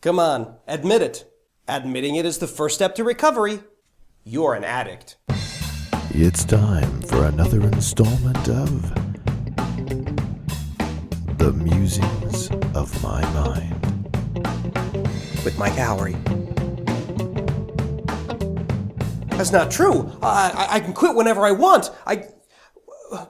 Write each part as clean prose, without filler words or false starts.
Come on, admit it. Admitting it is the first step to recovery. You're an addict. It's time for another installment of The Musings of My Mind with Mike Howery. That's not true. I can quit whenever I want.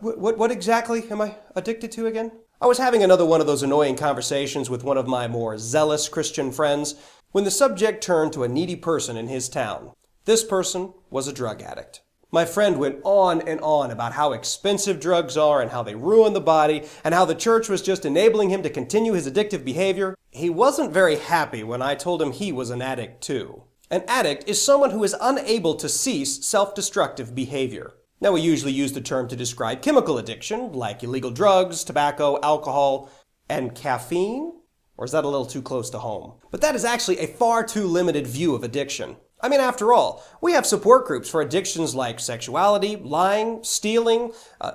What exactly am I addicted to again? I was having another one of those annoying conversations with one of my more zealous Christian friends when the subject turned to a needy person in his town. This person was a drug addict. My friend went on and on about how expensive drugs are and how they ruin the body and how the church was just enabling him to continue his addictive behavior. He wasn't very happy when I told him he was an addict too. An addict is someone who is unable to cease self-destructive behavior. Now, we usually use the term to describe chemical addiction, like illegal drugs, tobacco, alcohol, and caffeine? Or is that a little too close to home? But that is actually a far too limited view of addiction. I mean, after all, we have support groups for addictions like sexuality, lying, stealing,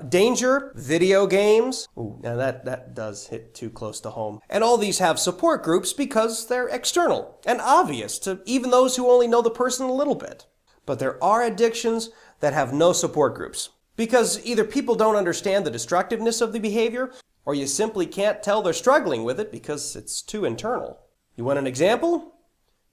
danger, video games. Ooh, now that does hit too close to home. And all these have support groups because they're external and obvious to even those who only know the person a little bit. But there are addictions that have no support groups because either people don't understand the destructiveness of the behavior or you simply can't tell they're struggling with it because it's too internal. You want an example?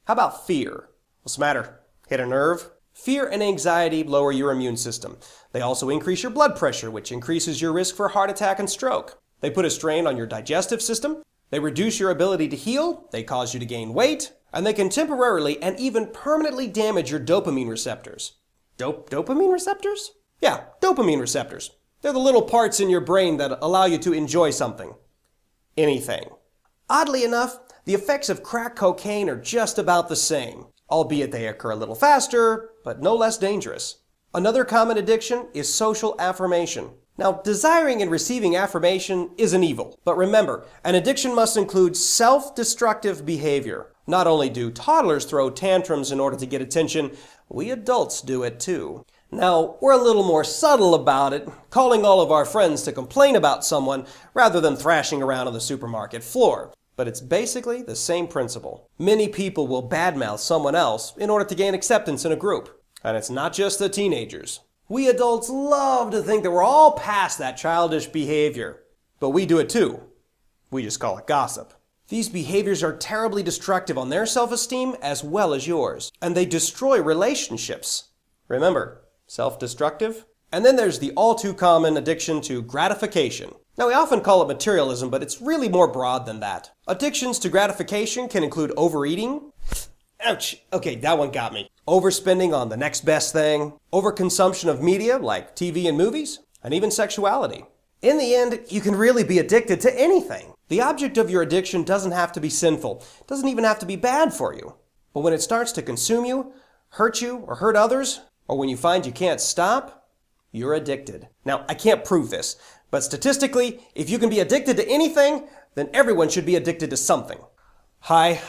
How about fear? What's the matter? Hit a nerve? Fear and anxiety lower your immune system. They also increase your blood pressure, which increases your risk for heart attack and stroke. They put a strain on your digestive system. They reduce your ability to heal. They cause you to gain weight. And they can temporarily and even permanently damage your dopamine receptors. Dopamine receptors? Yeah, dopamine receptors. They're the little parts in your brain that allow you to enjoy something. Anything. Oddly enough, the effects of crack cocaine are just about the same, albeit they occur a little faster, but no less dangerous. Another common addiction is social affirmation. Now, desiring and receiving affirmation isn't evil, but remember, an addiction must include self-destructive behavior. Not only do toddlers throw tantrums in order to get attention, we adults do it too. Now, we're a little more subtle about it, calling all of our friends to complain about someone rather than thrashing around on the supermarket floor. But it's basically the same principle. Many people will badmouth someone else in order to gain acceptance in a group. And it's not just the teenagers. We adults love to think that we're all past that childish behavior. But we do it too. We just call it gossip. These behaviors are terribly destructive on their self-esteem as well as yours. And they destroy relationships. Remember, self-destructive? And then there's the all too common addiction to gratification. Now, we often call it materialism, but it's really more broad than that. Addictions to gratification can include overeating. Ouch. Okay, that one got me. Overspending on the next best thing. Overconsumption of media like TV and movies. And even sexuality. In the end, you can really be addicted to anything. The object of your addiction doesn't have to be sinful. It doesn't even have to be bad for you. But when it starts to consume you, or hurt others, or when you find you can't stop, you're addicted. Now, I can't prove this, but statistically, if you can be addicted to anything, then everyone should be addicted to something. Hi,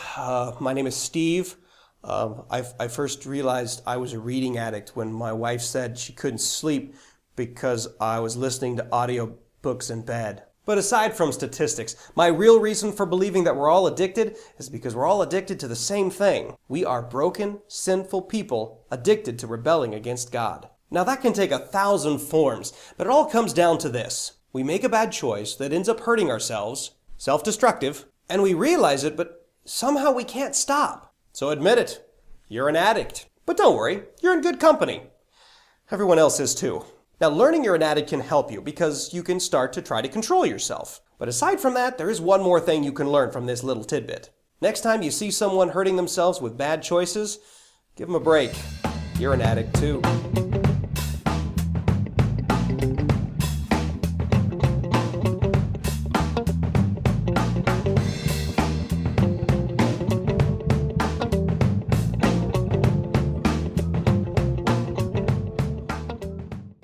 my name is Steve. I first realized I was a reading addict when my wife said she couldn't sleep because I was listening to audiobooks in bed. But aside from statistics, my real reason for believing that we're all addicted is because we're all addicted to the same thing. We are broken, sinful people addicted to rebelling against God. Now that can take 1,000 forms, but it all comes down to this. We make a bad choice that ends up hurting ourselves, self-destructive, and we realize it, but somehow we can't stop. So admit it. You're an addict. But don't worry, you're in good company. Everyone else is too. Now, learning you're an addict can help you because you can start to try to control yourself. But aside from that, there is one more thing you can learn from this little tidbit. Next time you see someone hurting themselves with bad choices, give them a break. You're an addict too.